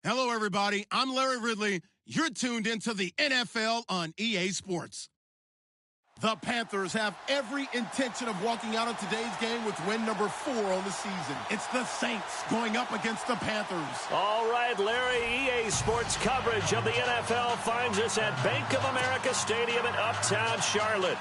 Hello, everybody. I'm Larry Ridley. You're tuned into the NFL on EA Sports. The Panthers have every intention of walking out of today's game with win number 4 on the season. It's the Saints going up against the Panthers. All right, Larry, EA Sports coverage of the NFL finds us at Bank of America Stadium in Uptown Charlotte.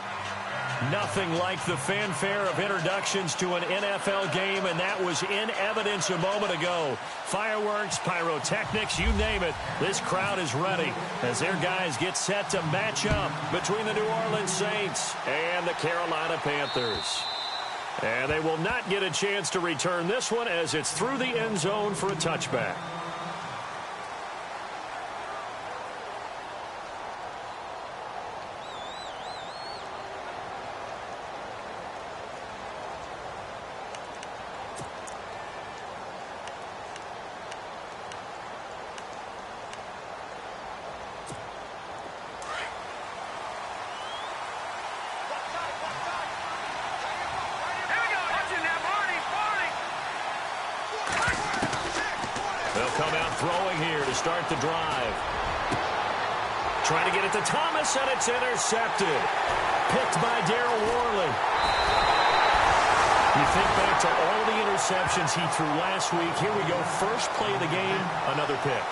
Nothing like the fanfare of introductions to an NFL game, and that was in evidence a moment ago. Fireworks, pyrotechnics, you name it. This crowd is ready as their guys get set to match up between the New Orleans Saints and the Carolina Panthers. And they will not get a chance to return this one as it's through the end zone for a touchback. Come out throwing here to start the drive. Trying to get it to Thomas, and it's intercepted. Picked by Darryl Worley. You think back to all the interceptions he threw last week. Here we go. First play of the game, another pick.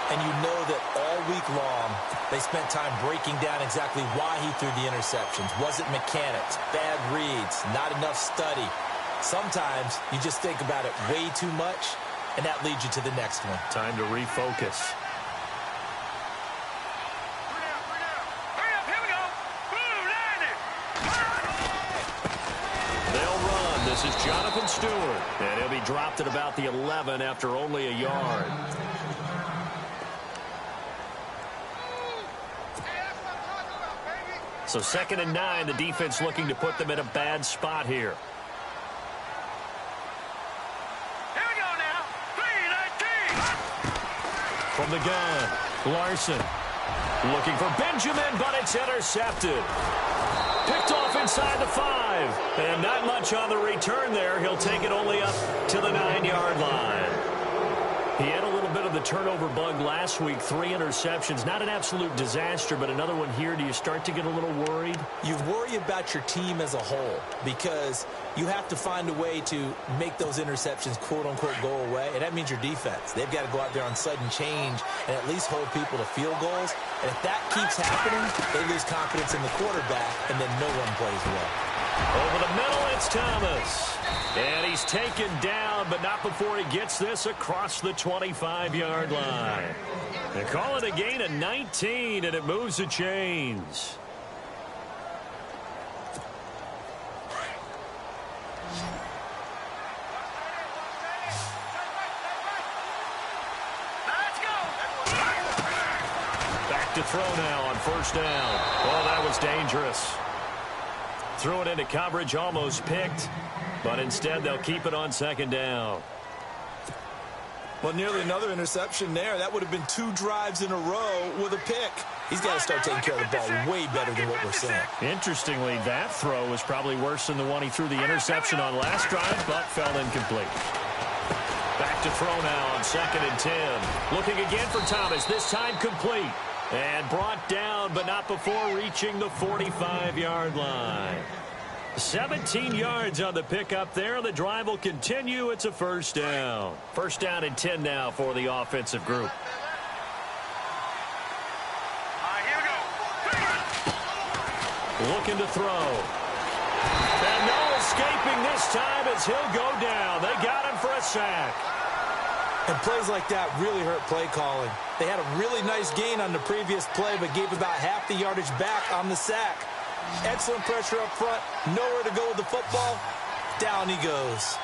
And you know that all week long, they spent time breaking down exactly why he threw the interceptions. Was it mechanics, bad reads, not enough study? Sometimes you just think about it way too much, and that leads you to the next one. Time to refocus. They'll run. This is Jonathan Stewart. And he'll be dropped at about the 11 after only a yard. So 2nd and 9, the defense looking to put them in a bad spot here. From the gun, Larson looking for Benjamin, but it's intercepted. Picked off inside the 5. And not much on the return there. He'll take it only up to the 9-yard line. He had a little bit of the turnover bug last week. 3 interceptions. Not an absolute disaster, but another one here. Do you start to get a little worried? You worry about your team as a whole because you have to find a way to make those interceptions, quote-unquote, go away. And that means your defense. They've got to go out there on sudden change and at least hold people to field goals. And if that keeps happening, they lose confidence in the quarterback, and then no one plays well. Over the middle, it's Thomas. And he's taken down, but not before he gets this across the 25-yard line. They call it a gain of 19, and it moves the chains. Back to throw now on 1st down. Oh, that was dangerous. Threw it into coverage, almost picked, but instead they'll keep it on 2nd down. Well, nearly another interception there. That would have been 2 drives in a row with a pick. He's got to start taking care of the ball way better than what we're seeing. Interestingly, that throw was probably worse than the one he threw the interception on last drive, but fell incomplete. Back to throw now on 2nd and 10. Looking again for Thomas, this time complete. And brought down, but not before reaching the 45-yard line. 17 yards on the pickup there. The drive will continue. It's a 1st down. 1st down and 10 now for the offensive group. Looking to throw. And no escaping this time as he'll go down. They got him for a sack. And plays like that really hurt play calling. They had a really nice gain on the previous play, but gave about half the yardage back on the sack. Excellent pressure up front. Nowhere to go with the football. Down he goes.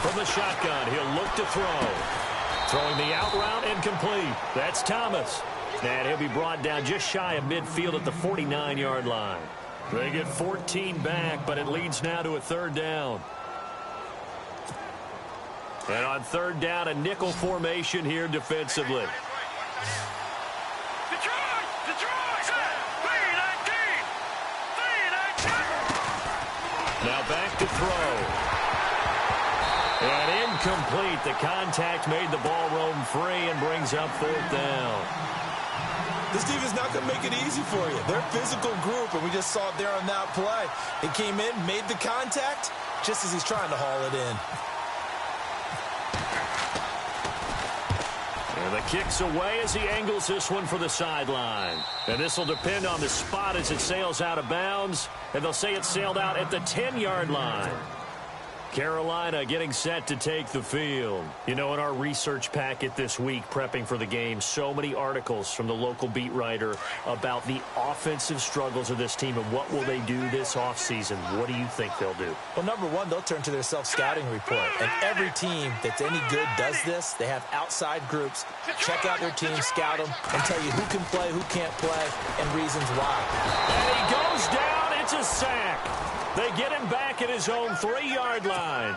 From the shotgun, he'll look to throw. Throwing the out route incomplete. That's Thomas. And he'll be brought down just shy of midfield at the 49-yard line. They get 14 back, but it leads now to a 3rd down. And on 3rd down, a nickel formation here defensively. Now back to throw. And Incomplete. The contact made the ball roam free and brings up 4th down. This defense is not going to make it easy for you. They're a physical group, and we just saw it there on that play. It came in, made the contact, just as he's trying to haul it in. And the kick's away as he angles this one for the sideline. And this will depend on the spot as it sails out of bounds. And they'll say it sailed out at the 10-yard line. Carolina getting set to take the field. You know, in our research packet this week, prepping for the game, so many articles from the local beat writer about the offensive struggles of this team and what will they do this offseason. What do you think they'll do? Well, number one, they'll turn to their self-scouting report. And every team that's any good does this. They have outside groups. Check out their team, scout them, and tell you who can play, who can't play, and reasons why. And he goes down. It's a sack. They get him back at his own 3-yard line.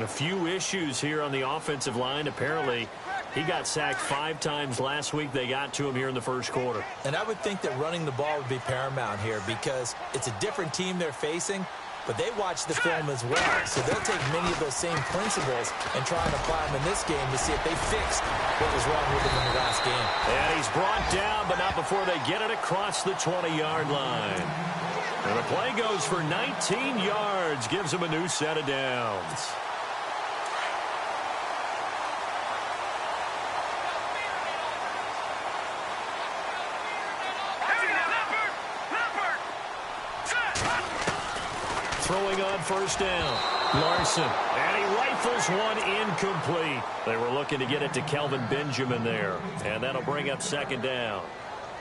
A few issues here on the offensive line. Apparently, he got sacked 5 times last week. They got to him here in the first quarter. And I would think that running the ball would be paramount here because it's a different team they're facing, but they watch the film as well. So they'll take many of those same principles and try and apply them in this game to see if they fixed what was wrong with them in the last game. And he's brought down, but not before they get it across the 20-yard line. And the play goes for 19 yards, gives him a new set of downs. Throwing on first down. Larson. And he rifles one incomplete. They were looking to get it to Kelvin Benjamin there. And that'll bring up 2nd down.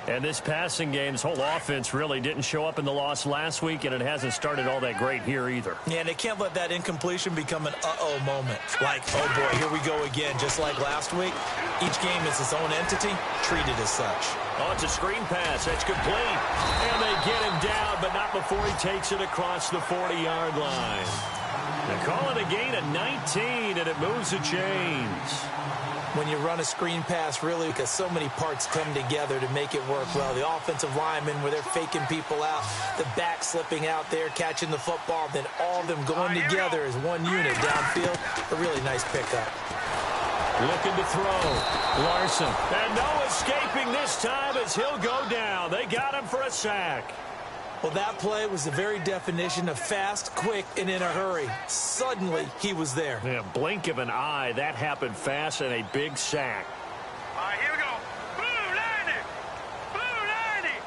And this passing game, this whole offense really didn't show up in the loss last week, and it hasn't started all that great here either. Yeah, and they can't let that incompletion become an uh-oh moment. Like, oh boy, here we go again, just like last week. Each game is its own entity, treated as such. Oh, it's a screen pass. That's complete. And they get him down, but not before he takes it across the 40-yard line. They call it a gain of 19, and it moves the chains. When you run a screen pass, really, because so many parts come together to make it work well. The offensive linemen, where they're faking people out, the back slipping out there, catching the football, then all of them going together as one unit downfield. A really nice pickup. Looking to throw. Larson. And no escaping this time as he'll go down. They got him for a sack. Well, that play was the very definition of fast, quick, and in a hurry. Suddenly, he was there. Yeah, blink of an eye. That happened fast and a big sack. All right, here we go. Blue 90. Blue 90.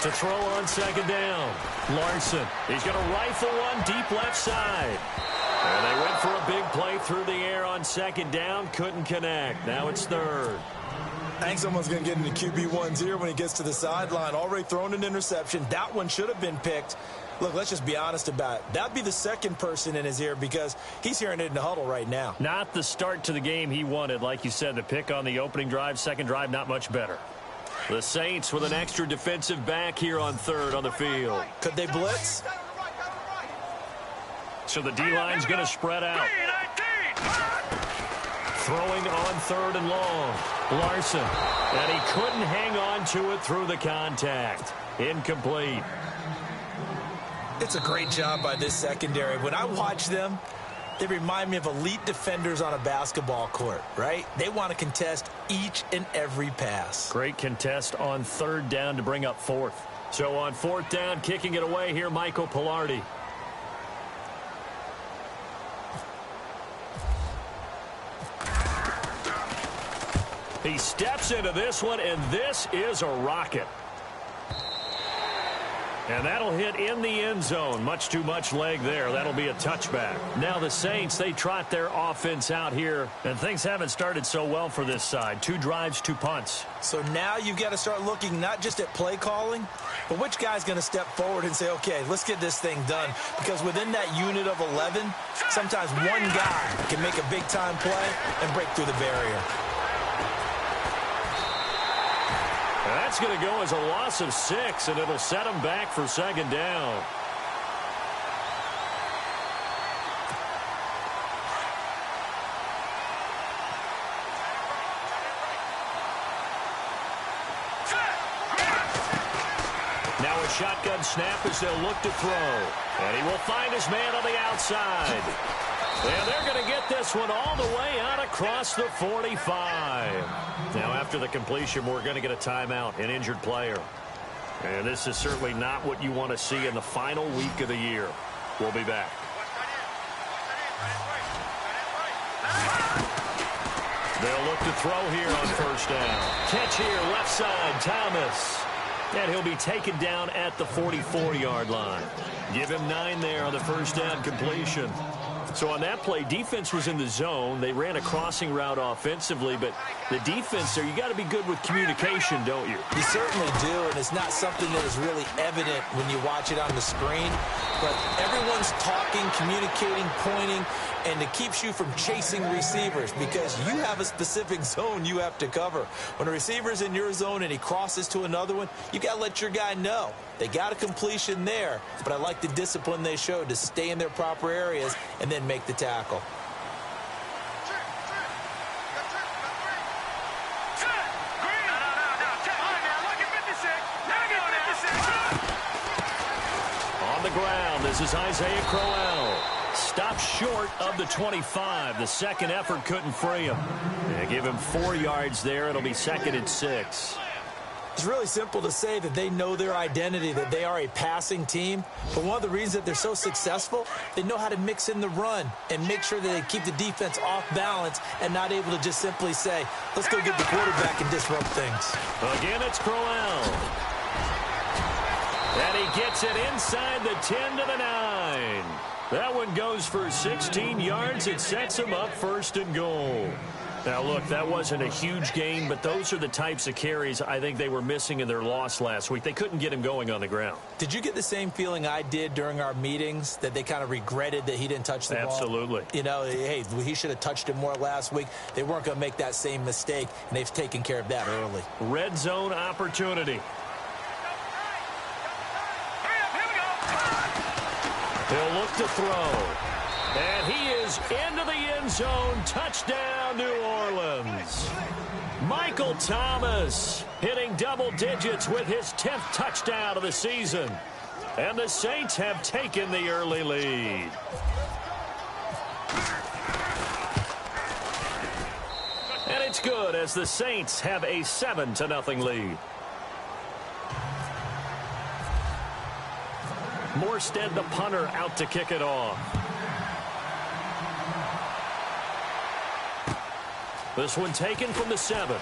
To throw on 2nd down. Larson. He's going to rifle one deep left side. And they went for a big play through the air on 2nd down. Couldn't connect. Now it's 3rd. I think someone's going to get into QB1's here when he gets to the sideline. Already thrown an interception. That one should have been picked. Look, let's just be honest about it. That'd be the second person in his ear because he's hearing it in the huddle right now. Not the start to the game he wanted. Like you said, the pick on the opening drive, 2nd drive, not much better. The Saints with an extra defensive back here on 3rd on the field. Could they blitz? So the D-line's going to spread out. Throwing on 3rd and long. Larson. And he couldn't hang on to it through the contact. Incomplete. It's a great job by this secondary. When I watch them, they remind me of elite defenders on a basketball court, right? They want to contest each and every pass. Great contest on 3rd down to bring up 4th. So on 4th down, kicking it away here, Michael Pilardi. He steps into this one, and this is a rocket. And that'll hit in the end zone. Much too much leg there. That'll be a touchback. Now the Saints, they trot their offense out here, and things haven't started so well for this side. 2 drives, 2 punts. So now you've got to start looking not just at play calling, but which guy's going to step forward and say, okay, let's get this thing done. Because within that unit of 11, sometimes one guy can make a big-time play and break through the barrier. That's going to go as a loss of 6, and it'll set them back for 2nd down. Now a shotgun snap as they'll look to throw. And he will find his man on the outside. And they're going to get this one all the way out across the 45. Now after the completion, we're going to get a timeout, an injured player. And this is certainly not what you want to see in the final week of the year. We'll be back. They'll look to throw here on first down. Catch here, left side, Thomas. And he'll be taken down at the 44-yard line. Give him 9 there on the first down completion. So on that play, defense was in the zone. They ran a crossing route offensively, but the defense there, you got to be good with communication, don't you? You certainly do, and it's not something that is really evident when you watch it on the screen. But everyone's talking, communicating, pointing, and it keeps you from chasing receivers because you have a specific zone you have to cover. When a receiver's in your zone and he crosses to another one, you got to let your guy know. They got a completion there, but I like the discipline they showed to stay in their proper areas and then make the tackle. On the ground, this is Isaiah Crowell. Stopped short of the 25. The second effort couldn't free him. They give him 4 yards there. It'll be 2nd and 6. It's really simple to say that they know their identity, that they are a passing team. But one of the reasons that they're so successful, they know how to mix in the run and make sure that they keep the defense off balance and not able to just simply say, let's go get the quarterback and disrupt things. Again, it's Crowell. And he gets it inside the 10 to the 9. That one goes for 16 yards. It sets him up 1st and goal. Now, look, that wasn't a huge gain, but those are the types of carries I think they were missing in their loss last week. They couldn't get him going on the ground. Did you get the same feeling I did during our meetings, that they kind of regretted that he didn't touch the ball? Absolutely. You know, hey, he should have touched it more last week. They weren't going to make that same mistake, and they've taken care of that early. Red zone opportunity. He'll look to throw. And he is into the end zone. Touchdown, New Orleans. Michael Thomas hitting double digits with his 10th touchdown of the season. And the Saints have taken the early lead. And it's good as the Saints have a 7-0 lead. Morstead, the punter, out to kick it off. This one taken from the 7.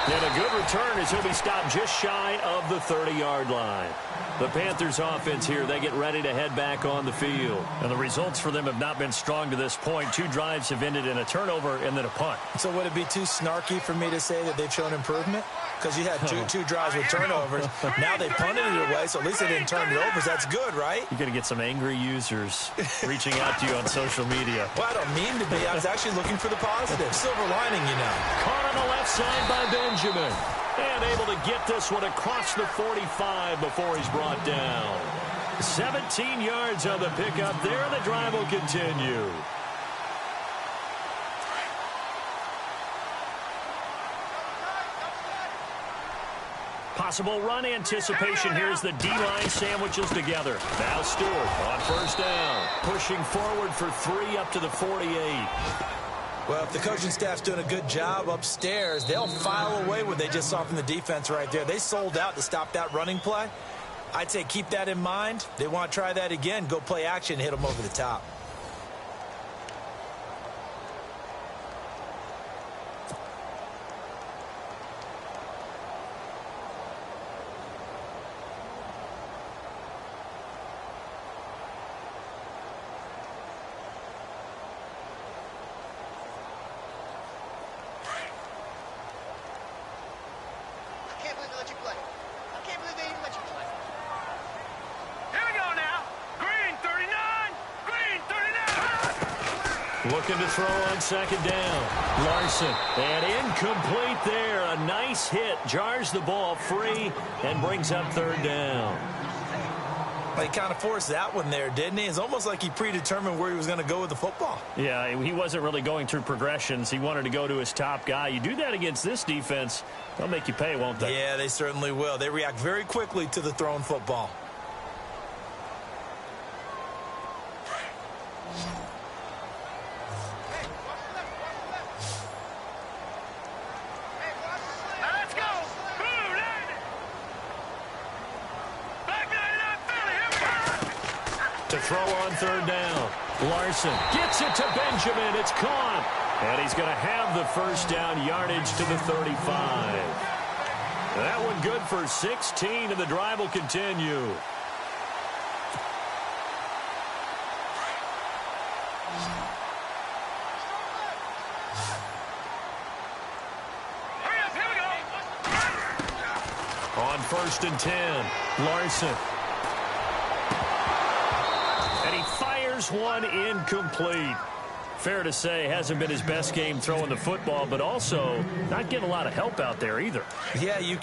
And a good return as he'll be stopped just shy of the 30-yard line. The Panthers offense here, they get ready to head back on the field. And the results for them have not been strong to this point. 2 drives have ended in a turnover and then a punt. So would it be too snarky for me to say that they've shown improvement? Because you had two drives with turnovers. Now they punted it away, so at least they didn't turn it over. So that's good, right? You're going to get some angry users reaching out to you on social media. Well, I don't mean to be. I was actually looking for the positive. Silver lining, you know. Caught on the left side by Benjamin. And able to get this one across the 45 before he's brought down. 17 yards on the pickup there. The drive will continue. Possible run anticipation here as the D-line sandwiches together. Now Stewart on first down. Pushing forward for 3 up to the 48. Well, if the coaching staff's doing a good job upstairs, they'll file away what they just saw from the defense right there. They sold out to stop that running play. I'd say keep that in mind. They want to try that again. Go play action, hit them over the top. Looking to throw on second down. Larson. And incomplete there. A nice hit. Jars the ball free and brings up third down. He kind of forced that one there, didn't he? It's almost like he predetermined where he was going to go with the football. Yeah, he wasn't really going through progressions. He wanted to go to his top guy. You do that against this defense, they'll make you pay, won't they? Yeah, they certainly will. They react very quickly to the thrown football. To throw on third down. Larson gets it to Benjamin. It's caught. And he's going to have the first down yardage to the 35. That one good for 16, and the drive will continue. On 1st and 10, Larson. And he fires one incomplete. Fair to say, hasn't been his best game throwing the football, but also not getting a lot of help out there either. Yeah, you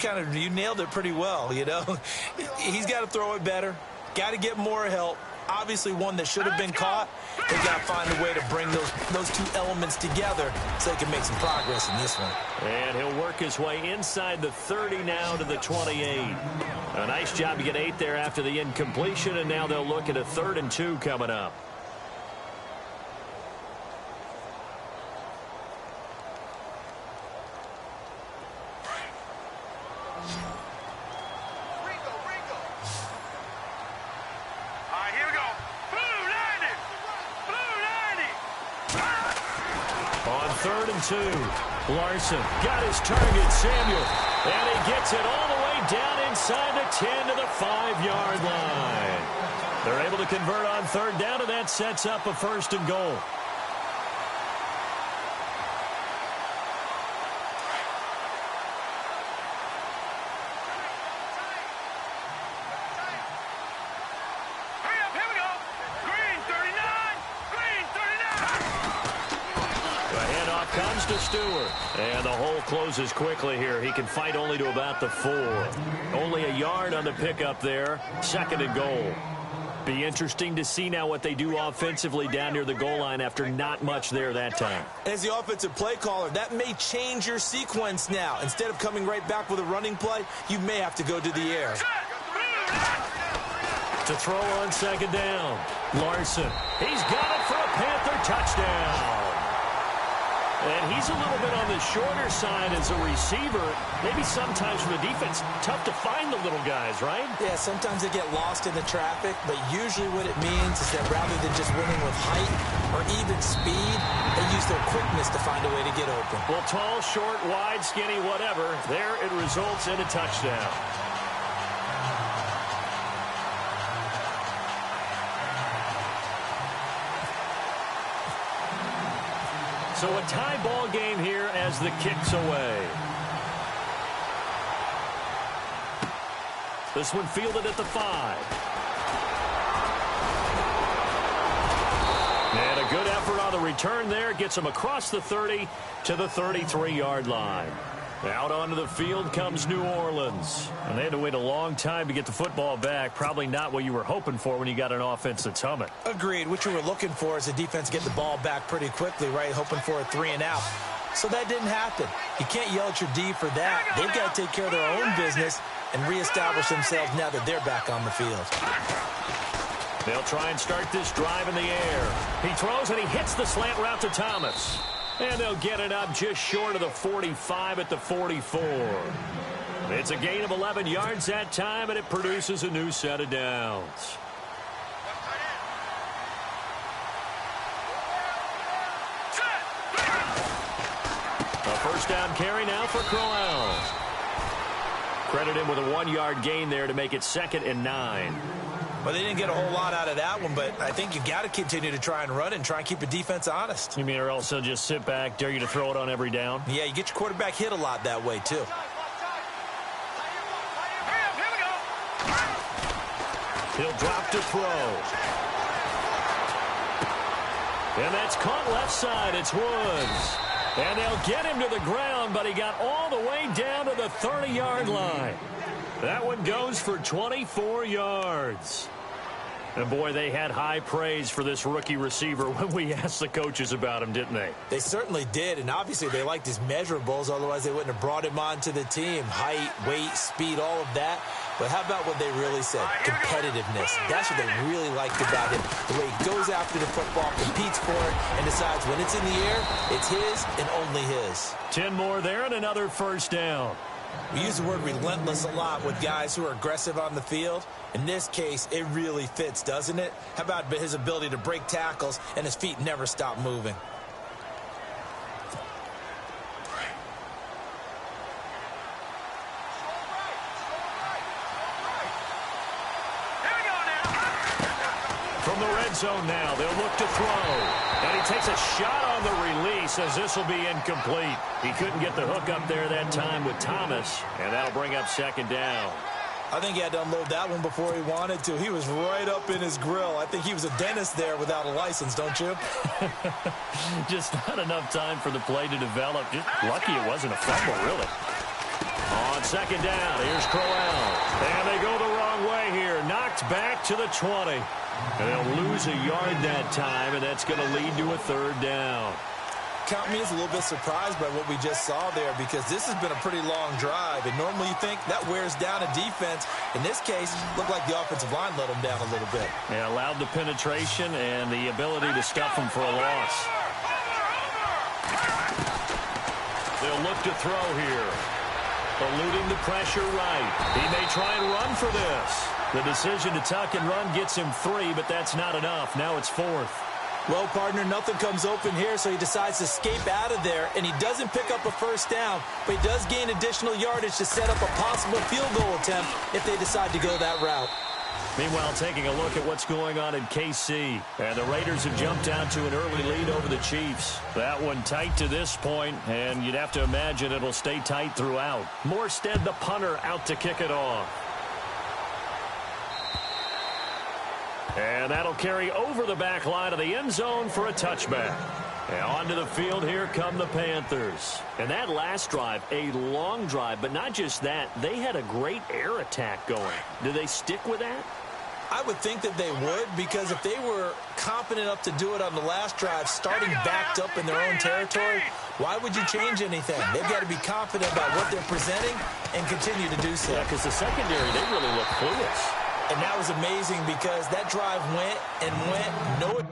nailed it pretty well, you know. He's got to throw it better. Got to get more help. Obviously one that should have been caught. They got to find a way to bring those two elements together so they can make some progress in this one. And he'll work his way inside the 30 now to the 28. A nice job to get 8 there after the incompletion, and now they'll look at a 3rd and 2 coming up. On 3rd and 2, Larson got his target, Samuel, and he gets it all the way down inside the 10 to the 5-yard line. They're able to convert on 3rd down, and that sets up a 1st and goal. Comes to Stewart, and the hole closes quickly here. He can fight only to about the 4. Only a yard on the pickup there. 2nd and goal. Be interesting to see now what they do offensively down near the goal line after not much there that time. As the offensive play caller, that may change your sequence now. Instead of coming right back with a running play, you may have to go to the air. To throw on 2nd down, Larson. He's got it for a Panther touchdown. And he's a little bit on the shorter side as a receiver. Maybe sometimes for the defense, tough to find the little guys, right? Yeah, sometimes they get lost in the traffic, but usually what it means is that rather than just winning with height or even speed, they use their quickness to find a way to get open. Well, tall, short, wide, skinny, whatever, there it results in a touchdown. So a tie ball game here as the kick's away. This one fielded at the 5. And a good effort on the return there. Gets him across the 30 to the 33-yard line. Out onto the field comes New Orleans. And they had to wait a long time to get the football back. Probably not what you were hoping for when you got an offense that's humming. Agreed. What you were looking for is the defense get the ball back pretty quickly, right? Hoping for a 3 and out. So that didn't happen. You can't yell at your D for that. They've got to take care of their own business and reestablish themselves now that they're back on the field. They'll try and start this drive in the air. He throws and he hits the slant route to Thomas. And they'll get it up just short of the 45 at the 44. It's a gain of 11 yards that time, and it produces a new set of downs. A first down carry now for Crowell. Credit him with a 1-yard gain there to make it 2nd and 9. Well, they didn't get a whole lot out of that one, but I think you've got to continue to try and run and try and keep the defense honest. You mean or else they'll just sit back, dare you to throw it on every down? Yeah, you get your quarterback hit a lot that way, too. He'll drop to throw. And that's caught left side. It's Woods. And they'll get him to the ground, but he got all the way down to the 30-yard line. That one goes for 24 yards. And, boy, they had high praise for this rookie receiver when we asked the coaches about him, didn't they? They certainly did, and obviously they liked his measurables. Otherwise, they wouldn't have brought him onto the team. Height, weight, speed, all of that. But how about what they really said? Competitiveness. That's what they really liked about him. The way he goes after the football, competes for it, and decides when it's in the air, it's his and only his. 10 more there and another first down. We use the word relentless a lot with guys who are aggressive on the field. In this case, it really fits, doesn't it? How about his ability to break tackles and his feet never stop moving? From the red zone now, they'll look to throw. And he takes a shot on the release as this will be incomplete. He couldn't get the hook up there that time with Thomas, and that'll bring up second down. I think he had to unload that one before he wanted to. He was right up in his grill. I think he was a dentist there without a license, don't you? Just not enough time for the play to develop. Just lucky it wasn't a fumble, really. On second down, here's Crowell. And they go the wrong way here. Knocked back to the 20. And they'll lose a yard that time, and that's going to lead to a third down. Count me as a little bit surprised by what we just saw there, because this has been a pretty long drive, and normally you think that wears down a defense. In this case, looked like the offensive line let them down a little bit. Yeah, allowed the penetration and the ability to stuff them for a loss. They'll look to throw here. Eluding the pressure right. He may try and run for this. The decision to tuck and run gets him 3, but that's not enough. Now it's 4th. Well, partner, nothing comes open here, so he decides to escape out of there, and he doesn't pick up a first down, but he does gain additional yardage to set up a possible field goal attempt if they decide to go that route. Meanwhile, taking a look at what's going on in KC. And the Raiders have jumped out to an early lead over the Chiefs. That one tight to this point, and you'd have to imagine it'll stay tight throughout. Morstead, the punter, out to kick it off. And that'll carry over the back line of the end zone for a touchback. And onto the field, here come the Panthers. And that last drive, a long drive, but not just that, they had a great air attack going. Do they stick with that? I would think that they would, because if they were confident enough to do it on the last drive, starting backed up in their own territory, why would you change anything? They've got to be confident about what they're presenting and continue to do so. Yeah, because the secondary, they really look clueless. And that was amazing because that drive went and went. No.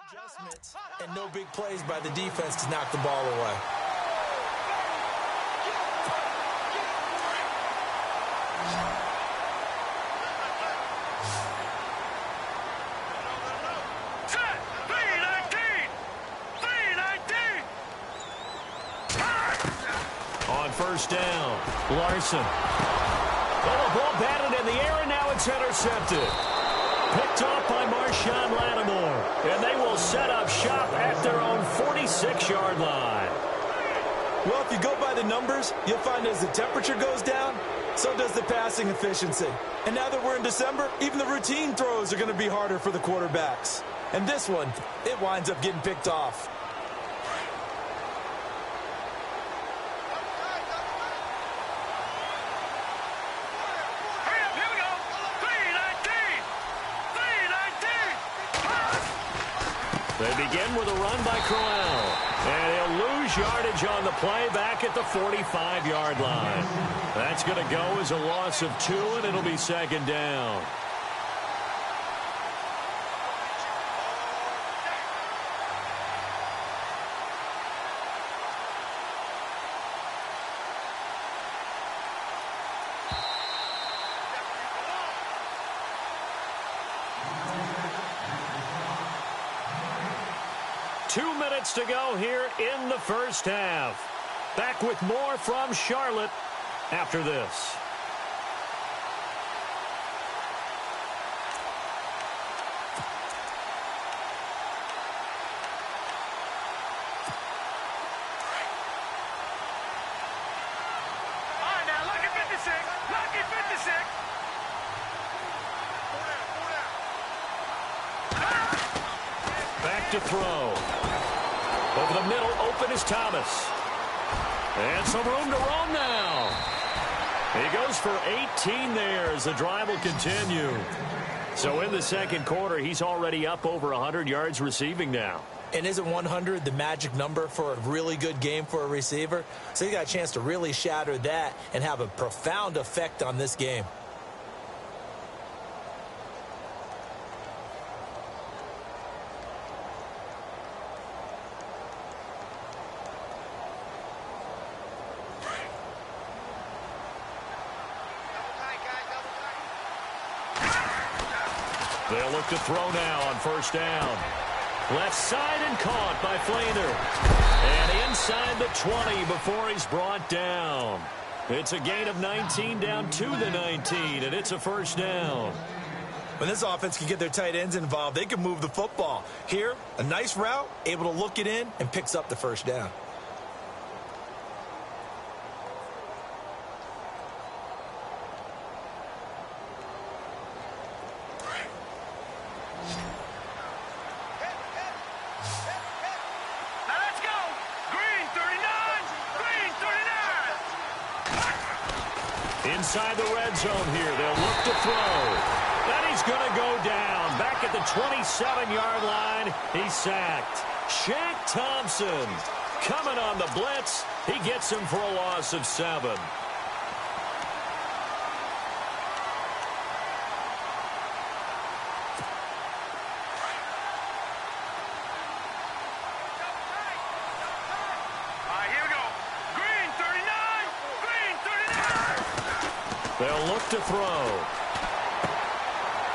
Adjustments and no big plays by the defense to knock the ball away. On first down, Larson. Oh, the ball batted in the air, and now it's intercepted. Picked off by Marshawn Lattimore. And they will set up shop at their own 46-yard line. Well, if you go by the numbers, you'll find as the temperature goes down, so does the passing efficiency. And now that we're in December, even the routine throws are going to be harder for the quarterbacks. And this one, it winds up getting picked off. They begin with a run by Crowell. And he'll lose yardage on the play back at the 45-yard line. That's going to go as a loss of 2, and it'll be second down. To go here in the first half. Back with more from Charlotte after this. All right, now, lucky 56. Lucky 56. Back to throw. Over the middle, open is Thomas. And some room to roam now. He goes for 18 there as the drive will continue. So in the second quarter, he's already up over 100 yards receiving now. And isn't 100 the magic number for a really good game for a receiver? So he got a chance to really shatter that and have a profound effect on this game. They'll look to throw now on first down. Left side and caught by Flainer. And inside the 20 before he's brought down. It's a gain of 19 down to the 19, and it's a first down. When this offense can get their tight ends involved, they can move the football. Here, a nice route, able to look it in, and picks up the first down. Inside the red zone here, they'll look to throw. And he's going to go down. Back at the 27-yard line, he's sacked. Shaq Thompson coming on the blitz. He gets him for a loss of 7. They'll look to throw.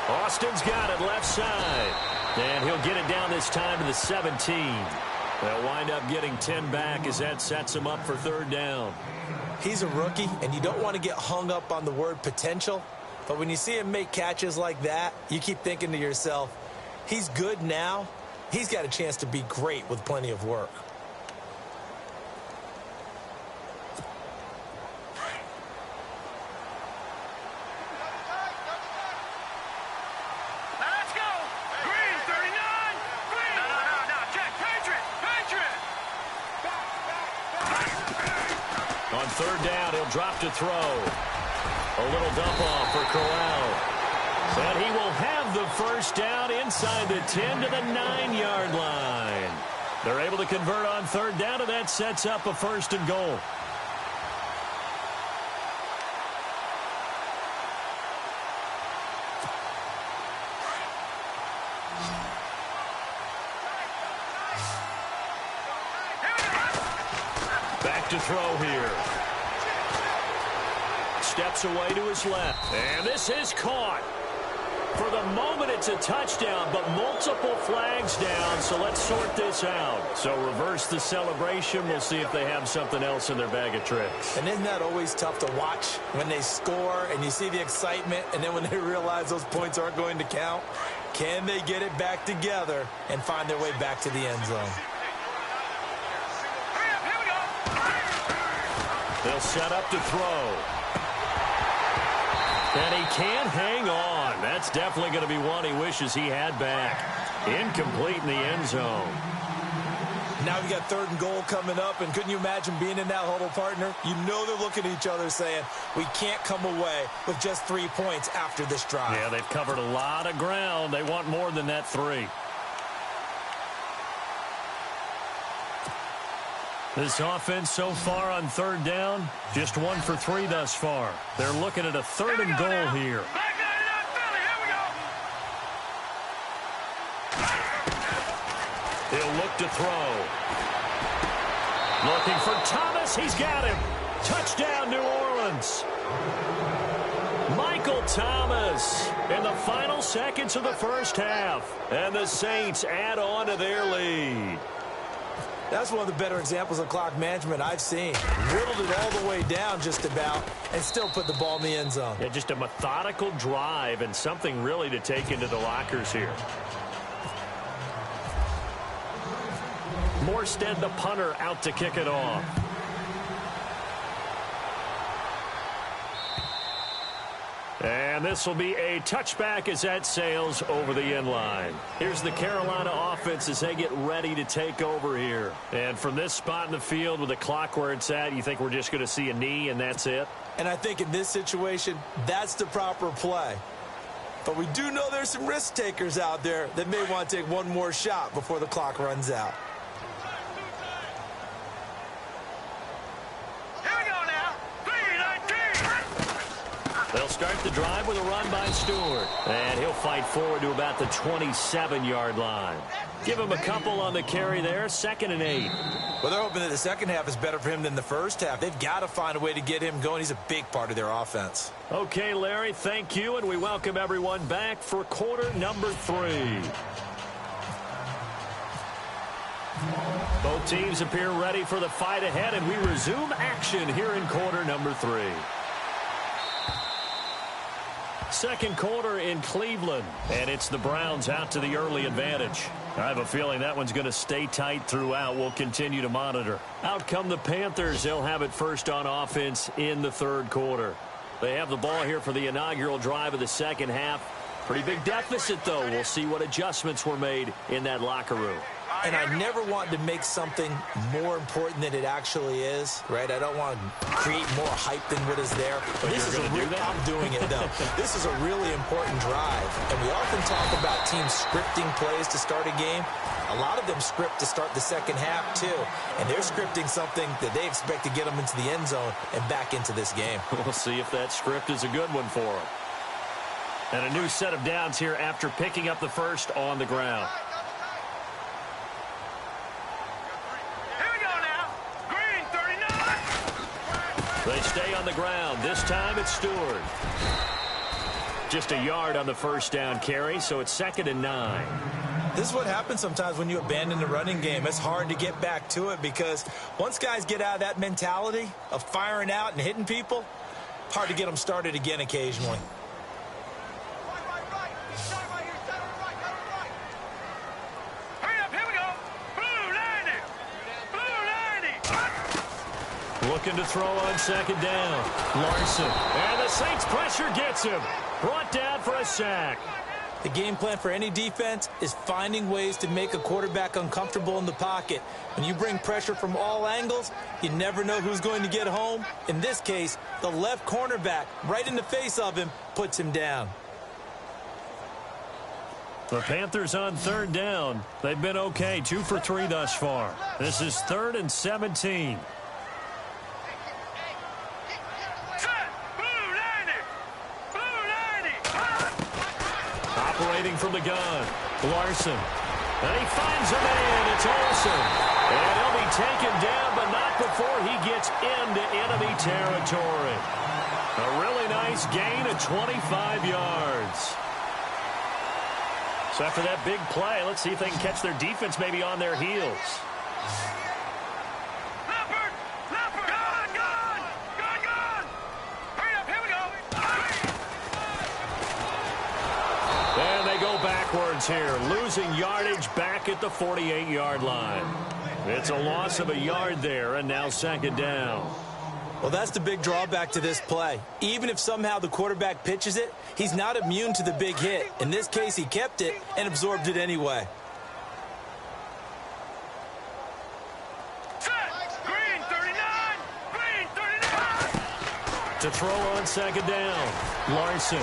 Austin's got it left side. And he'll get it down this time to the 17. They'll wind up getting 10 back as that sets him up for third down. He's a rookie, and you don't want to get hung up on the word potential. But when you see him make catches like that, you keep thinking to yourself, he's good now. He's got a chance to be great with plenty of work. On third down, he'll drop to throw. A little dump off for Crowell. And he will have the first down inside the 10 to the 9-yard line. They're able to convert on third down, and that sets up a first and goal. Back to throw here. Steps away to his left. And this is caught. For the moment, it's a touchdown, but multiple flags down, so let's sort this out. So reverse the celebration. We'll see if they have something else in their bag of tricks. And isn't that always tough to watch when they score and you see the excitement, and then when they realize those points aren't going to count? Can they get it back together and find their way back to the end zone? They'll set up to throw. And he can't hang on. That's definitely going to be one he wishes he had back. Incomplete in the end zone. Now we got third and goal coming up, and couldn't you imagine being in that huddle, partner? You know they're looking at each other saying, we can't come away with just 3 points after this drive. Yeah, they've covered a lot of ground. They want more than that 3. This offense so far on third down, just 1 for 3 thus far. They're looking at a 3rd and goal here. He'll look to throw. Looking for Thomas. He's got him. Touchdown, New Orleans. Michael Thomas in the final seconds of the first half. And the Saints add on to their lead. That's one of the better examples of clock management I've seen. Whittled it all the way down just about and still put the ball in the end zone. Yeah, just a methodical drive and something really to take into the lockers here. Morstead, the punter, out to kick it off. And this will be a touchback as that sails over the end line. Here's the Carolina offense as they get ready to take over here. And from this spot in the field with the clock where it's at, you think we're just going to see a knee and that's it? And I think in this situation, that's the proper play. But we do know there's some risk takers out there that may want to take one more shot before the clock runs out. They'll start the drive with a run by Stewart. And he'll fight forward to about the 27-yard line. Give him a couple on the carry there, 2nd and 8. Well, they're hoping that the second half is better for him than the first half. They've got to find a way to get him going. He's a big part of their offense. Okay, Larry, thank you, and we welcome everyone back for quarter number 3. Both teams appear ready for the fight ahead, and we resume action here in quarter number 3. Second quarter in Cleveland, and it's the Browns out to the early advantage. I have a feeling that one's going to stay tight throughout. We'll continue to monitor. Out come the Panthers. They'll have it first on offense in the third quarter. They have the ball here for the inaugural drive of the second half. Pretty big deficit, though. We'll see what adjustments were made in that locker room. And I never want to make something more important than it actually is, right? I don't want to create more hype than what is there. But this is I'm doing it, though. This is a really important drive. And we often talk about teams scripting plays to start a game. A lot of them script to start the second half, too. And they're scripting something that they expect to get them into the end zone and back into this game. We'll see if that script is a good one for them. And a new set of downs here after picking up the first on the ground. They stay on the ground. This time it's Stewart. Just a yard on the first down carry, so it's 2nd and 9. This is what happens sometimes when you abandon the running game. It's hard to get back to it because once guys get out of that mentality of firing out and hitting people, hard to get them started again occasionally. Looking to throw on 2nd down. Larson. And the Saints pressure gets him. Brought down for a sack. The game plan for any defense is finding ways to make a quarterback uncomfortable in the pocket. When you bring pressure from all angles, you never know who's going to get home. In this case, the left cornerback, right in the face of him, puts him down. The Panthers on 3rd down. They've been okay, 2 for 3 thus far. This is 3rd and 17. Operating from the gun, Larson. And he finds a man. It's Olsen. And he'll be taken down, but not before he gets into enemy territory. A really nice gain of 25 yards. So after that big play, let's see if they can catch their defense maybe on their heels. And they go backwards here, losing yardage back at the 48-yard line. It's a loss of a yard there, and now 2nd down. Well, that's the big drawback to this play. Even if somehow the quarterback pitches it, he's not immune to the big hit. In this case, he kept it and absorbed it anyway. Green 39! Green 39! To throw on 2nd down, Larson.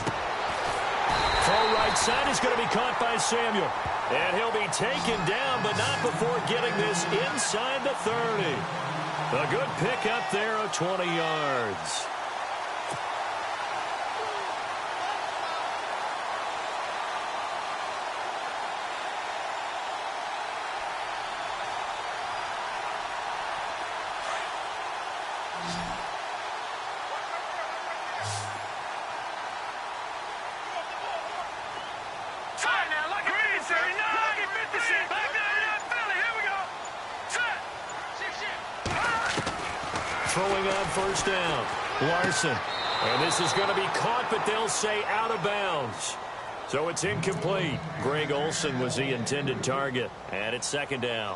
Throw right side is going to be caught by Samuel. And he'll be taken down, but not before getting this inside the 30. A good pickup there of 20 yards. Throwing on first down. Larson. And this is going to be caught, but they'll say out of bounds. So it's incomplete. Greg Olsen was the intended target. And it's second down.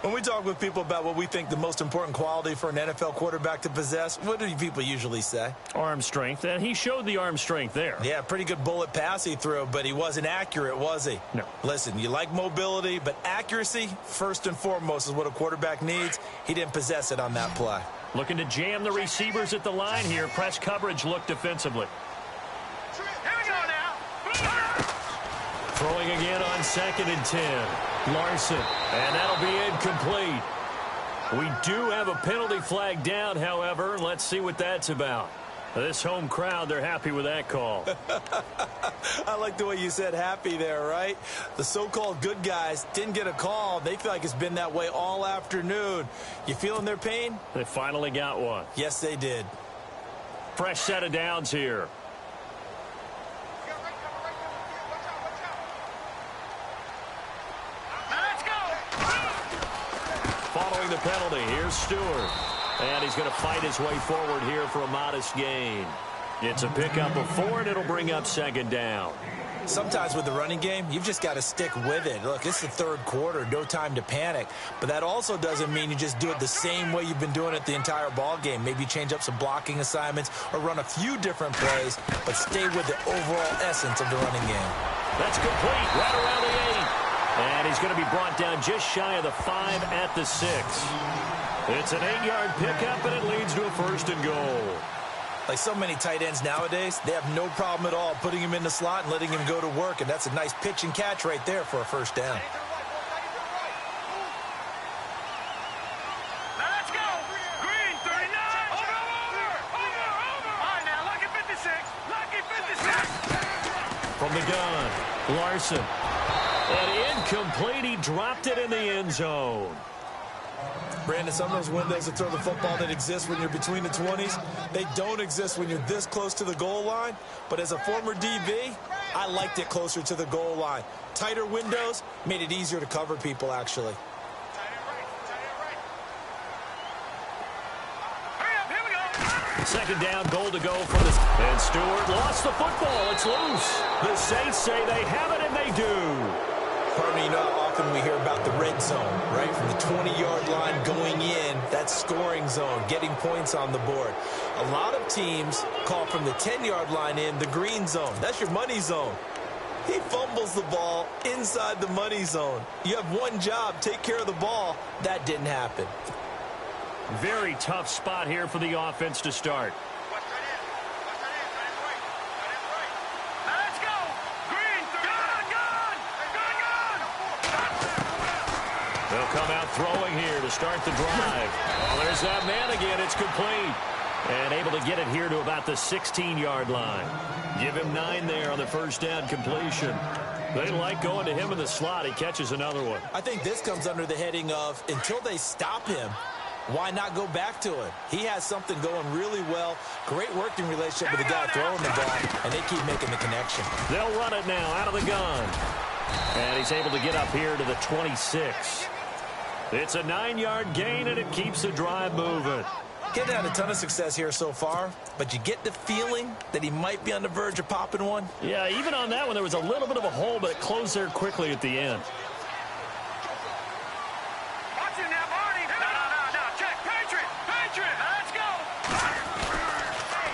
When we talk with people about what we think the most important quality for an NFL quarterback to possess, what do people usually say? Arm strength, and he showed the arm strength there. Yeah, pretty good bullet pass he threw, but he wasn't accurate, was he? No. Listen, you like mobility, but accuracy, first and foremost, is what a quarterback needs. He didn't possess it on that play. Looking to jam the receivers at the line here. Press coverage look defensively. Here we go now. Throwing again on 2nd and 10. Larson. And that'll be incomplete. We do have a penalty flag down, however. Let's see what that's about. This home crowd, they're happy with that call. I like the way you said happy there, right? The so-called good guys didn't get a call. They feel like it's been that way all afternoon. You feeling their pain? They finally got one. Yes, they did. Fresh set of downs here. Following the penalty, here's Stewart. And he's going to fight his way forward here for a modest gain. It's a pickup of 4, and it'll bring up second down. Sometimes with the running game, you've just got to stick with it. Look, it's the third quarter, no time to panic. But that also doesn't mean you just do it the same way you've been doing it the entire ball game. Maybe change up some blocking assignments or run a few different plays, but stay with the overall essence of the running game. That's complete, right around the 8. And he's going to be brought down just shy of the 5 at the 6. It's an 8-yard pickup, and it leads to a 1st and goal. Like so many tight ends nowadays, they have no problem at all putting him in the slot and letting him go to work, and that's a nice pitch and catch right there for a first down. Now let's go. Green, 39. Over. All right, now, lucky 56. Lucky 56. From the gun, Larson. And incomplete, he dropped it in the end zone. Brandon, some of those windows that throw the football that exist when you're between the 20s, they don't exist when you're this close to the goal line. But as a former DB, I liked it closer to the goal line. Tighter windows made it easier to cover people, actually. Hurry up, here we go. Second down, goal to go from the... And Stewart lost the football. It's loose. The Saints say they have it, and they do. Pardon me, you know how often we hear about the red zone, right? From the 20-yard line going in, that scoring zone, getting points on the board. A lot of teams call from the 10-yard line in the green zone. That's your money zone. He fumbles the ball inside the money zone. You have one job, take care of the ball. That didn't happen. Very tough spot here for the offense to start. They'll come out throwing here to start the drive. Well, there's that man again. It's complete. And able to get it here to about the 16-yard line. Give him 9 there on the first down completion. They like going to him in the slot. He catches another one. I think this comes under the heading of until they stop him, why not go back to it? He has something going really well. Great working relationship with the guy throwing the ball, and they keep making the connection. They'll run it now out of the gun. And he's able to get up here to the 26. It's a 9-yard gain, and it keeps the drive moving. Getting had a ton of success here so far, but you get the feeling that he might be on the verge of popping one. Yeah, even on that one, there was a little bit of a hole, but it closed there quickly at the end. Watch it now, Barney. No. Check. Patriot. Let's go.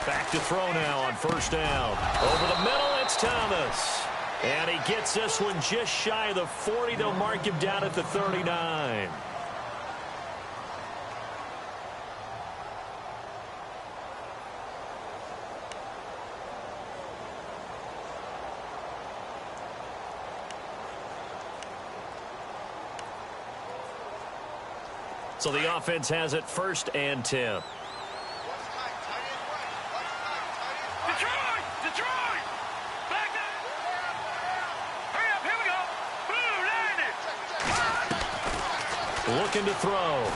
Back to throw now on first down. Over the middle, it's Thomas. And he gets this one just shy of the 40. They'll mark him down at the 39. So the offense has it 1st and 10. Detroit! Back up! Hurry up, here we go! Blue, line it! Looking to throw.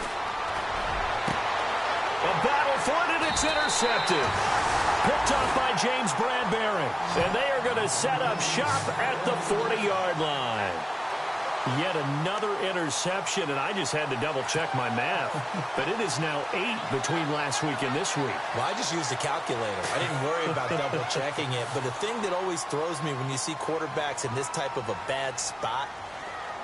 A battle for it, and it's intercepted. Picked off by James Bradbury. And they are going to set up shop at the 40-yard line. Yet another interception, and I just had to double-check my math. But it is now 8 between last week and this week. Well, I just used a calculator. I didn't worry about double-checking it. But the thing that always throws me when you see quarterbacks in this type of a bad spot,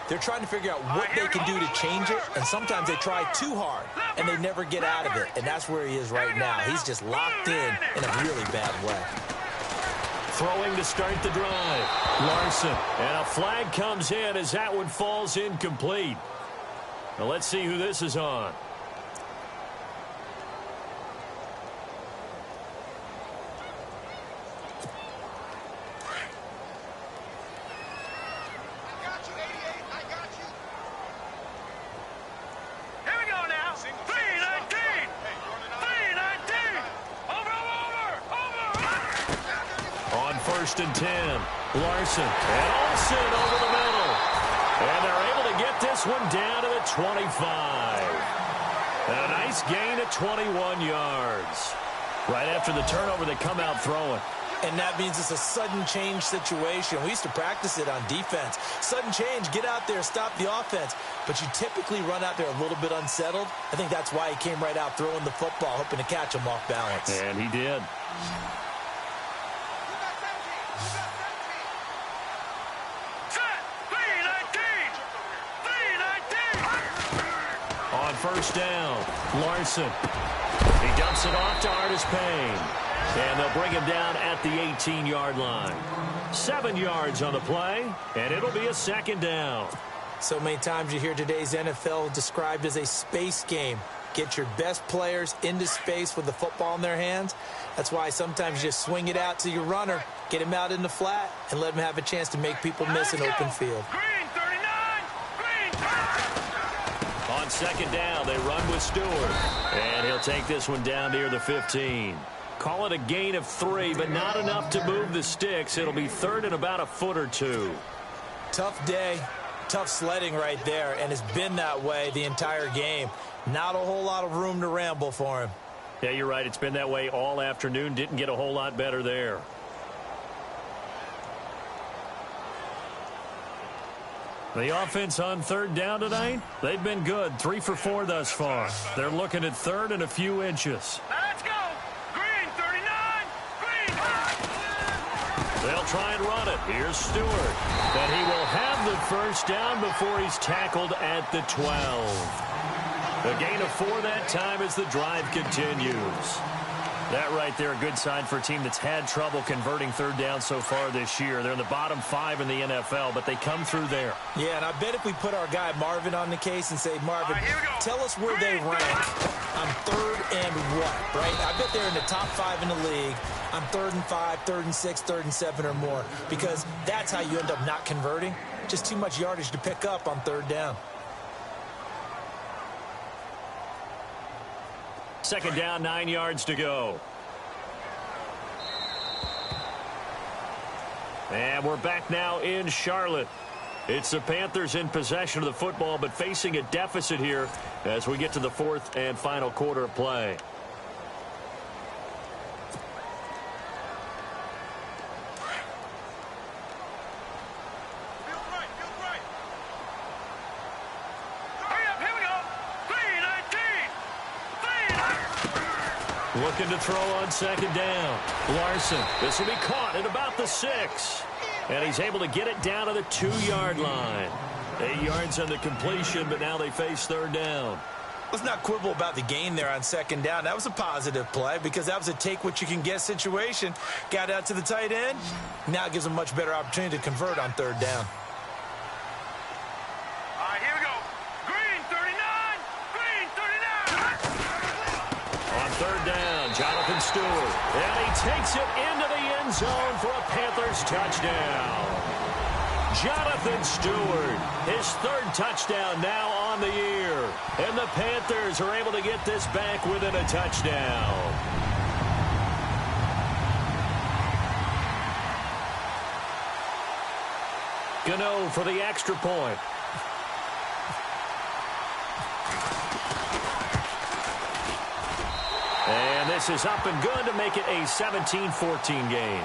they're trying to figure out what they can do to change it, and sometimes they try too hard, and they never get out of it. And that's where he is right now. He's just locked in a really bad way. Throwing to start the drive. Larson. And a flag comes in as that one falls incomplete. Now let's see who this is on. First and 10. Larson and Olsen over the middle. And they're able to get this one down to the 25. And a nice gain of 21 yards. Right after the turnover, they come out throwing. And that means it's a sudden change situation. We used to practice it on defense. Sudden change, get out there, stop the offense. But you typically run out there a little bit unsettled. I think that's why he came right out throwing the football, hoping to catch him off balance. And he did. On first down, Larson. He dumps it off to Artis Payne. And they'll bring him down at the 18-yard line. 7 yards on the play, and it'll be a 2nd down. So many times you hear today's NFL described as a space game. Get your best players into space with the football in their hands. That's why sometimes you just swing it out to your runner, get him out in the flat, and let him have a chance to make people miss an open field. Green, 39! Green! On 2nd down, they run with Stewart. And he'll take this one down near the 15. Call it a gain of 3, but not enough to move the sticks. It'll be 3rd and about a foot or 2. Tough day, tough sledding right there, and it's been that way the entire game. Not a whole lot of room to ramble for him. Yeah, you're right. It's been that way all afternoon. Didn't get a whole lot better there. The offense on 3rd down tonight, they've been good. 3 for 4 thus far. They're looking at 3rd and a few inches. Now let's go! Green, 39! Green! They'll try and run it. Here's Stewart. And he will have the 1st down before he's tackled at the 12. A gain of 4 that time as the drive continues. That right there, a good sign for a team that's had trouble converting 3rd down so far this year. They're in the bottom 5 in the NFL, but they come through there. Yeah, and I bet if we put our guy Marvin on the case and say, Marvin, tell us where they rank on 3rd and what, right? I bet they're in the top 5 in the league on 3rd and 5, 3rd and 6, 3rd and 7 or more, because that's how you end up not converting. Just too much yardage to pick up on 3rd down. 2nd down, 9 yards to go. And we're back now in Charlotte. It's the Panthers in possession of the football, but facing a deficit here as we get to the 4th and final quarter of play. Looking to throw on 2nd down. Larson. This will be caught at about the 6. And he's able to get it down to the 2-yard line. 8 yards on the completion, but now they face 3rd down. Let's not quibble about the gain there on 2nd down. That was a positive play because that was a take-what-you-can-get situation. Got out to the tight end. Now it gives them a much better opportunity to convert on 3rd down. All right, here we go. Green, 39! Green, 39! On 3rd down, Jonathan Stewart. And he takes it into the end zone for a Panthers touchdown. Jonathan Stewart, his 3rd touchdown now on on the year. And the Panthers are able to get this back within a touchdown. Gano for the extra point. And this is up and good to make it a 17-14 game.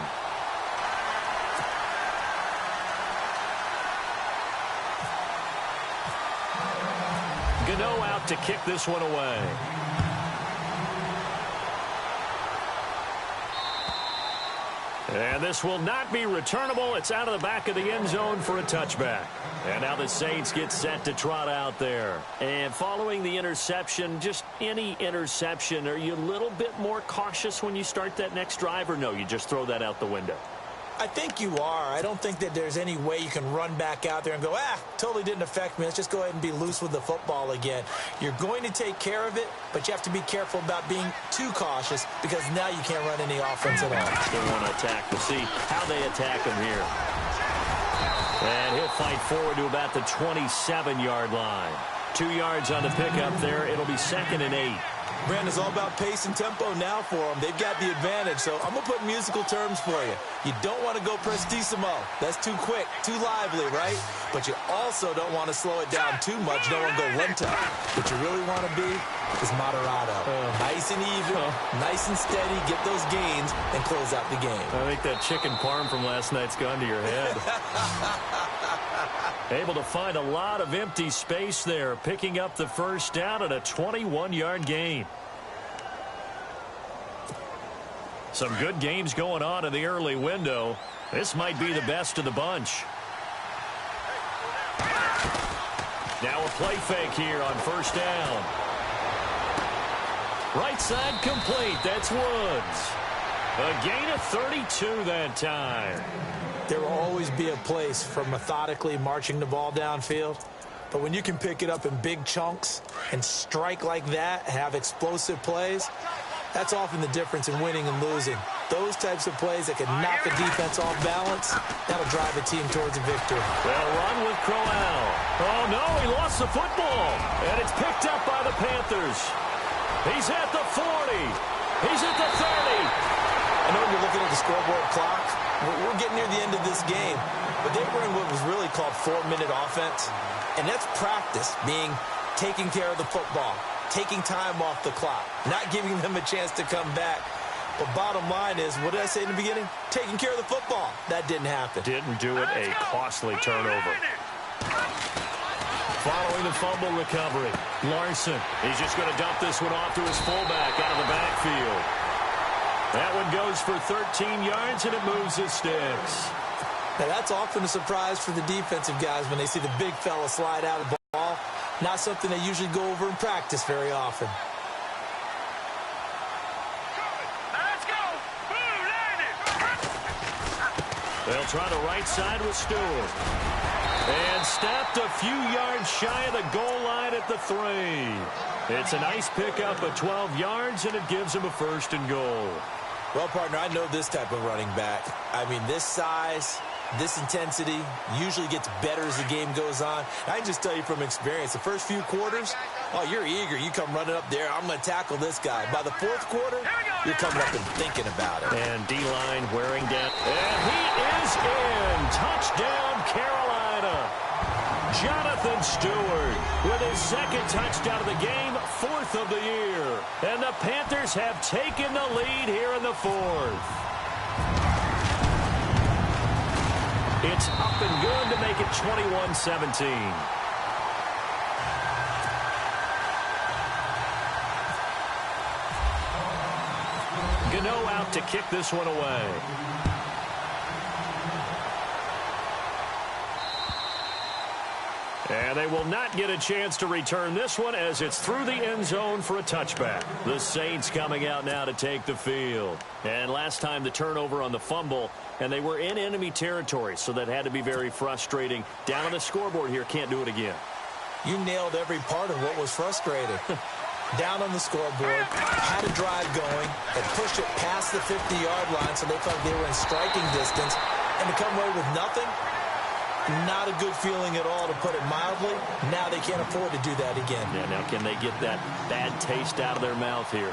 Gano out to kick this one away. And this will not be returnable. It's out of the back of the end zone for a touchback. And now the Saints get set to trot out there. And following the interception, just any interception, are you a little bit more cautious when you start that next drive, or no, you just throw that out the window? I think you are. I don't think that there's any way you can run back out there and go, totally didn't affect me. Let's just go ahead and be loose with the football again. You're going to take care of it, but you have to be careful about being too cautious because now you can't run any offense at all. They want to attack. We'll see how they attack him here. And he'll fight forward to about the 27-yard line. 2 yards on the pickup there. It'll be 2nd and 8. Brandon, it's all about pace and tempo now for them. They've got the advantage, so I'm going to put musical terms for you. You don't want to go prestissimo. That's too quick, too lively, right? But you also don't want to slow it down too much. Don't want to go lento. What you really want to be is moderato. Nice and even, nice and steady, get those gains, and close out the game. I think that chicken parm from last night's gone to your head. Able to find a lot of empty space there, picking up the first down at a 21-yard gain. Some good games going on in the early window. This might be the best of the bunch. Now a play fake here on first down. Right side complete. That's Woods. A gain of 32 that time. There will always be a place for methodically marching the ball downfield. But when you can pick it up in big chunks and strike like that, have explosive plays, that's often the difference in winning and losing. Those types of plays that can knock a defense off balance, that'll drive a team towards a victory. They'll run with Crowell. Oh, no, he lost the football. And it's picked up by the Panthers. He's at the 40. He's at the 30. I know you're looking at the scoreboard clock. We're getting near the end of this game. But they were in what was really called 4-minute offense. And that's practice, being taking care of the football, taking time off the clock, not giving them a chance to come back. But bottom line is, what did I say in the beginning? Taking care of the football. That didn't happen. Didn't do it. A costly turnover. Following the fumble recovery, Larson. He's just going to dump this one off to his fullback out of the backfield. That one goes for 13 yards, and it moves his sticks. Now, that's often a surprise for the defensive guys when they see the big fella slide out of the ball. Not something they usually go over in practice very often. Let's go. They'll try the right side with Stewart. And stopped a few yards shy of the goal line at the 3. It's a nice pickup of 12 yards, and it gives him a 1st and goal. Well, partner, I know this type of running back. I mean, this size, this intensity usually gets better as the game goes on. I can just tell you from experience, the first few quarters, oh, you're eager. You come running up there, I'm going to tackle this guy. By the 4th quarter, you're coming up and thinking about it. And D-line wearing down. And he is in. Touchdown, Carolina. Jonathan Stewart with his 2nd touchdown of the game, 4th of the year. And the Panthers have taken the lead here in the 4th. It's up and good to make it 21-17. Gano out to kick this one away. And they will not get a chance to return this one as it's through the end zone for a touchback. The Saints coming out now to take the field. And last time the turnover on the fumble, and they were in enemy territory, so that had to be very frustrating. Down on the scoreboard here, can't do it again. You nailed every part of what was frustrating. Down on the scoreboard, had a drive going, and pushed it past the 50-yard line so they felt they were in striking distance, and to come away with nothing, Not a good feeling at all, to put it mildly. Now they can't afford to do that again. Yeah, now can they get that bad taste out of their mouth here?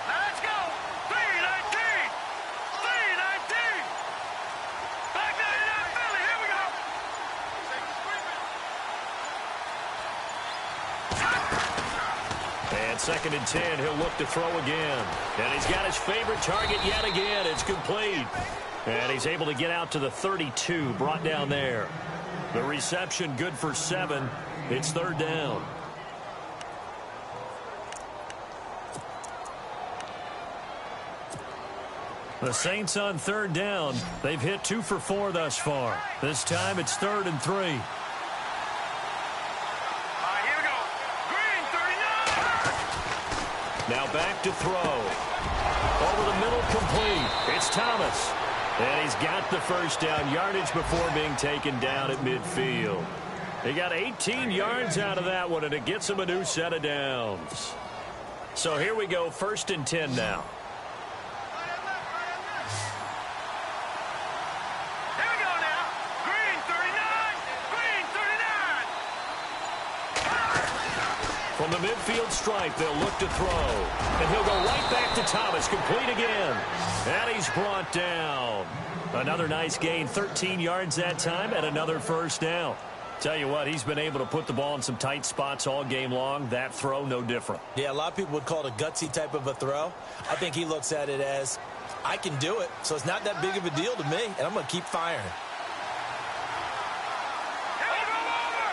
Let's go! 319! 319! Back 99 Philly, here we go! And 2nd and 10, he'll look to throw again. And he's got his favorite target yet again. It's complete. And he's able to get out to the 32, brought down there. The reception good for 7. It's 3rd down. The Saints on 3rd down. They've hit 2 for 4 thus far. This time it's 3rd and 3. All right, here we go. Green, 39! Now back to throw. Over the middle, complete. It's Thomas. And he's got the first down yardage before being taken down at midfield. He got 18 yards out of that one, and it gets him a new set of downs. So here we go, 1st and 10 now. Here we go now. Green, 39! Green, 39! From the midfield stripe, they'll look to throw. And he'll go right back to Thomas, complete again. And he's brought down. Another nice gain, 13 yards that time, and another first down. Tell you what, he's been able to put the ball in some tight spots all game long. That throw, no different. Yeah, a lot of people would call it a gutsy type of a throw. I think he looks at it as, I can do it, so it's not that big of a deal to me, and I'm going to keep firing. Here we go, over!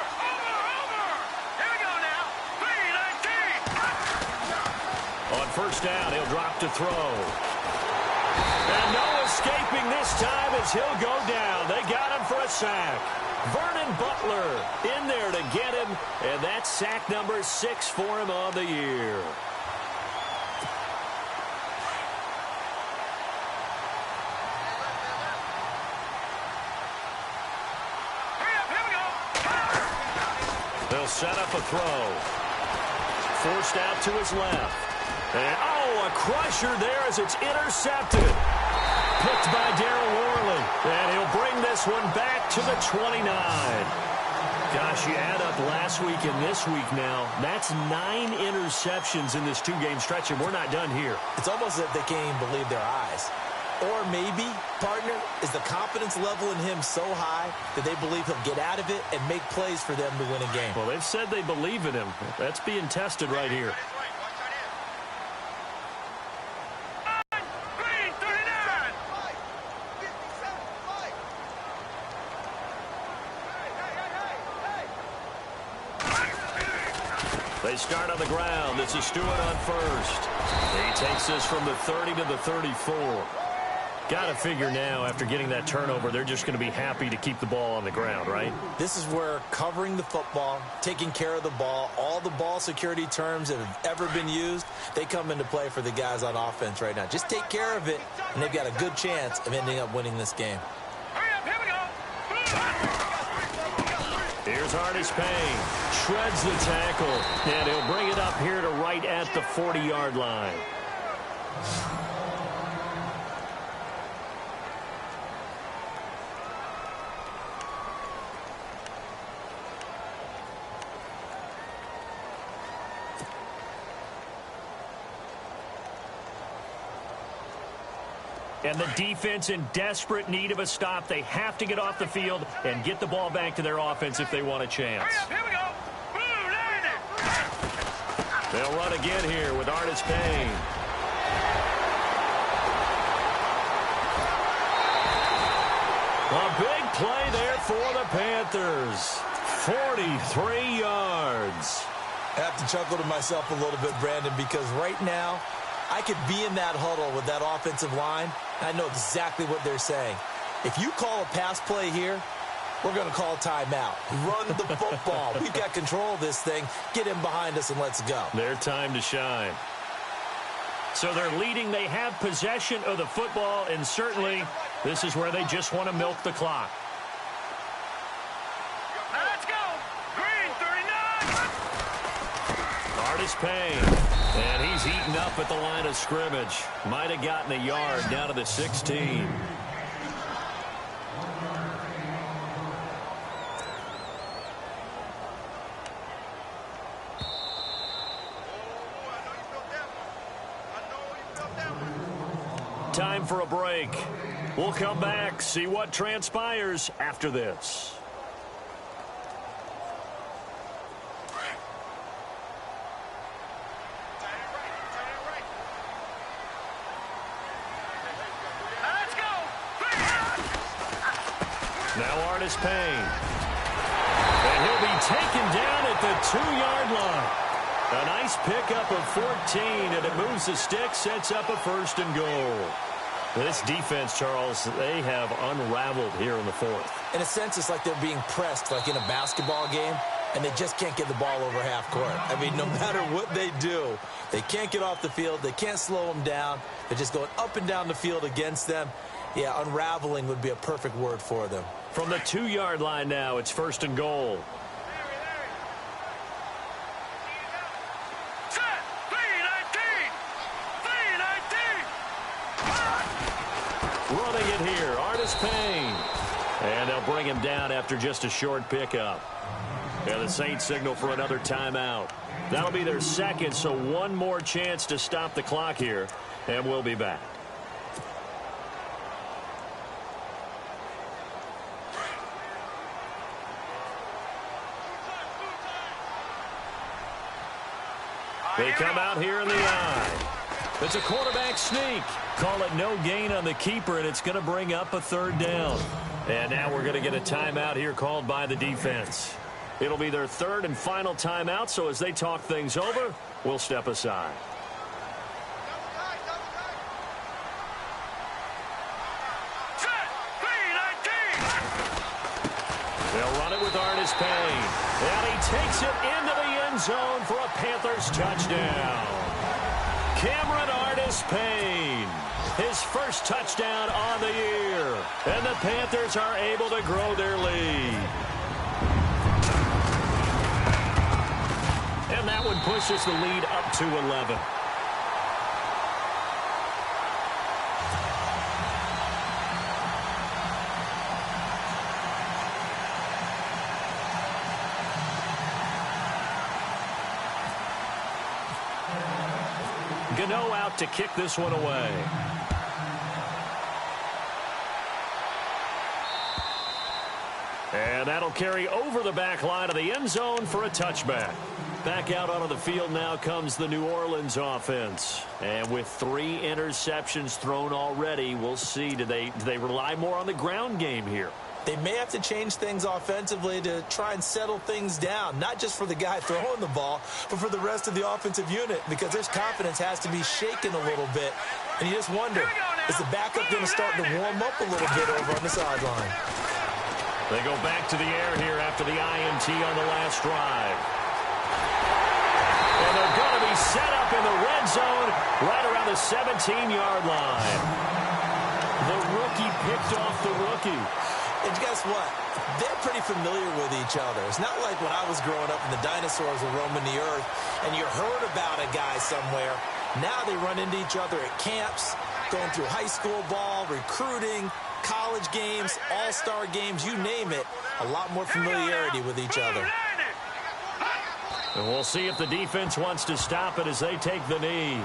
Here we go now. 319! On first down, he'll drop to throw. And no escaping this time as he'll go down. They got him for a sack. Vernon Butler in there to get him, and that's sack number 6 for him on the year. Here we go. They'll set up a throw. Forced out to his left. And, oh, a crusher there as it's intercepted. Picked by Darryl Worley. And he'll bring this one back to the 29. Gosh, you add up last week and this week now. That's 9 interceptions in this 2-game stretch, and we're not done here. It's almost as if they can't even believe their eyes. Or maybe, partner, is the confidence level in him so high that they believe he'll get out of it and make plays for them to win a game. Well, they've said they believe in him. That's being tested right here. Green, 39! They start on the ground. This is Stewart on first. He takes this from the 30 to the 34. Got to figure now, after getting that turnover, they're just going to be happy to keep the ball on the ground, right? This is where covering the football, taking care of the ball, all the ball security terms that have ever been used, they come into play for the guys on offense right now. Just take care of it, and they've got a good chance of ending up winning this game. Hurry up, here we go. Here's Artis Payne. Shreds the tackle, and he'll bring it up here to right at the 40-yard line. And the defense in desperate need of a stop. They have to get off the field and get the ball back to their offense if they want a chance. Hurry up, here we go. Boom, landed. They'll run again here with Artis Payne. A big play there for the Panthers. 43 yards. I have to chuckle to myself a little bit, Brandon, because right now I could be in that huddle with that offensive line. I know exactly what they're saying. If you call a pass play here, we're going to call timeout. Run the football. We've got control of this thing. Get him behind us and let's go. Their time to shine. So they're leading. They have possession of the football, and certainly this is where they just want to milk the clock. Let's go. Green, 39. Artis Payne. And he's eaten up at the line of scrimmage. Might have gotten a yard down to the 16. Time for a break. We'll come back, see what transpires after this. Now Artis Payne. And he'll be taken down at the 2-yard line. A nice pickup of 14, and it moves the stick, sets up a 1st and goal. This defense, Charles, they have unraveled here in the 4th. In a sense, it's like they're being pressed, like in a basketball game, and they just can't get the ball over half court. I mean, no matter what they do, they can't get off the field. They can't slow them down. They're just going up and down the field against them. Yeah, unraveling would be a perfect word for them. From the 2-yard line now, it's 1st and goal. Running it here, Artis Payne. And they'll bring him down after just a short pickup. And the Saints signal for another timeout. That'll be their 2nd, so one more chance to stop the clock here. And we'll be back. They come out here in the eye. It's a quarterback sneak. Call it no gain on the keeper, and it's going to bring up a 3rd down. And now we're going to get a timeout here called by the defense. It'll be their 3rd and final timeout, so as they talk things over, we'll step aside. They'll run it with Artis Payne. And he takes it into the end zone for a Panthers touchdown. Cameron Artis Payne, his 1st touchdown on the year. And the Panthers are able to grow their lead. And that one pushes the lead up to 11. Gano out to kick this one away. And that'll carry over the back line of the end zone for a touchback. Back out onto the field now comes the New Orleans offense. And with 3 interceptions thrown already, we'll see. Do they rely more on the ground game here? They may have to change things offensively to try and settle things down, not just for the guy throwing the ball, but for the rest of the offensive unit, because their confidence has to be shaken a little bit. And you just wonder, is the backup going to start to warm up a little bit over on the sideline? They go back to the air here after the INT on the last drive. And they're going to be set up in the red zone right around the 17-yard line. The rookie picked off the rookie. And guess what? They're pretty familiar with each other. It's not like when I was growing up and the dinosaurs were roaming the earth and you heard about a guy somewhere. Now they run into each other at camps, going through high school ball, recruiting, college games, all-star games, you name it. A lot more familiarity with each other. And we'll see if the defense wants to stop it as they take the knee.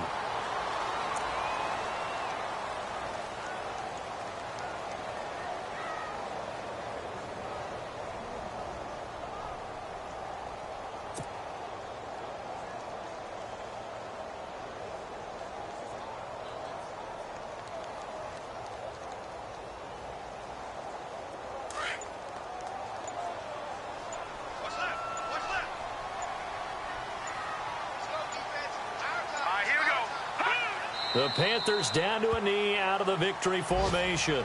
The Panthers down to a knee out of the victory formation.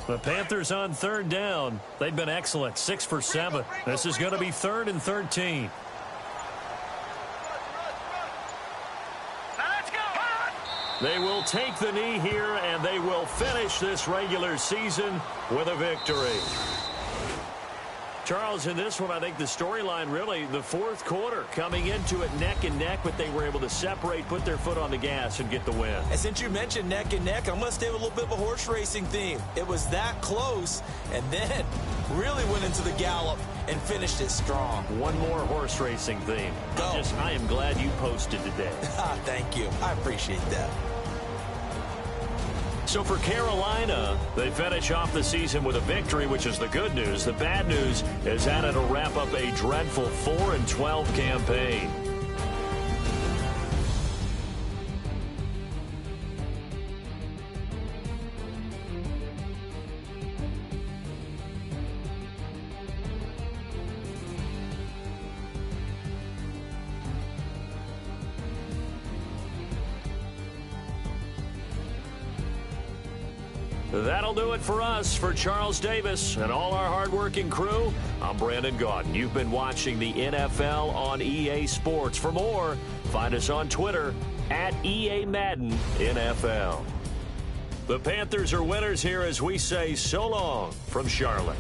The Panthers on third down. They've been excellent, 6 for 7. This is going to be 3rd and 13. Let's go. They will take the knee here, and they will finish this regular season with a victory. Charles, in this one, I think the storyline really, the fourth quarter, coming into it neck and neck, but they were able to separate, put their foot on the gas, and get the win. And since you mentioned neck and neck, I'm going to stay with a little bit of a horse racing theme. It was that close, and then really went into the gallop and finished it strong. One more horse racing theme. Go. I am glad you posted today. Thank you. I appreciate that. So for Carolina, they finish off the season with a victory, which is the good news. The bad news is that it'll wrap up a dreadful 4-12 campaign. That'll do it for us. For Charles Davis and all our hardworking crew, I'm Brandon Gaudin. You've been watching the NFL on EA Sports. For more, find us on Twitter at EA Madden NFL. The Panthers are winners here as we say so long from Charlotte.